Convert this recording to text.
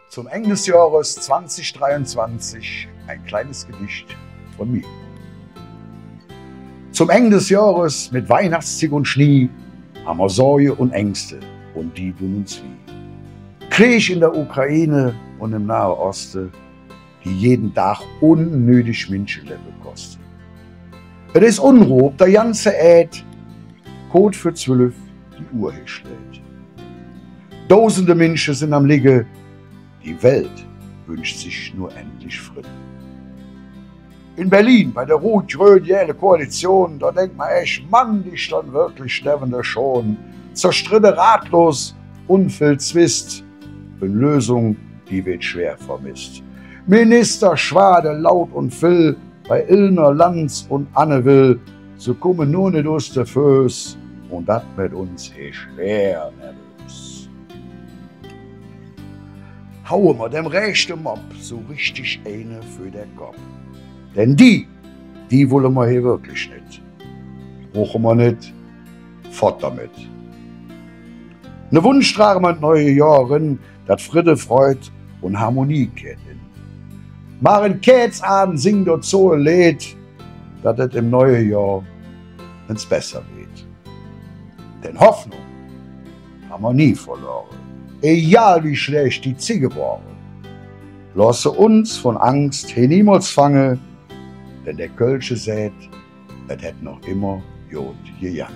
Zum Ende des Jahres 2023 ein kleines Gedicht von mir. Zum Ende des Jahres mit Weihnachtszig und Schnee haben wir Sorge und Ängste und die tun uns weh. Krieg in der Ukraine und im Nahen Osten, die jeden Tag unnötig Menschenleben kosten. Es ist Unruhe, ob der ganze Äd, Code für 12 die Uhr schlägt. Tausende Menschen sind am Liegen, die Welt wünscht sich nur endlich Frieden. In Berlin bei der rot-grün-gelben Koalition, da denkt man echt, Mann, die stand wirklich sterben schon. Zerstritte ratlos, unvill Zwist, in Lösung, die wird schwer vermisst. Minister schwade laut und vill, bei Illner, Lanz und Anne Will, so kommen nur nicht aus der Föß, und dat mit uns ist schwer nervös. Hauen wir dem rechten Mob so richtig eine für den Kopf. Denn die wollen wir hier wirklich nicht. Brauchen wir nicht, fort damit. Ne Wunsch tragen wir neue Jahren, dat Friede, Freud und Harmonie kehrt in. Maren Kätzahn singt dort so ein Lied, dat es im neuen Jahr ins besser wird. Denn Hoffnung haben wir nie verloren, egal wie schlecht die Ziege waren. Lasse uns von Angst niemals fange, denn der Kölsche sät, es hätt noch immer Jod gejange.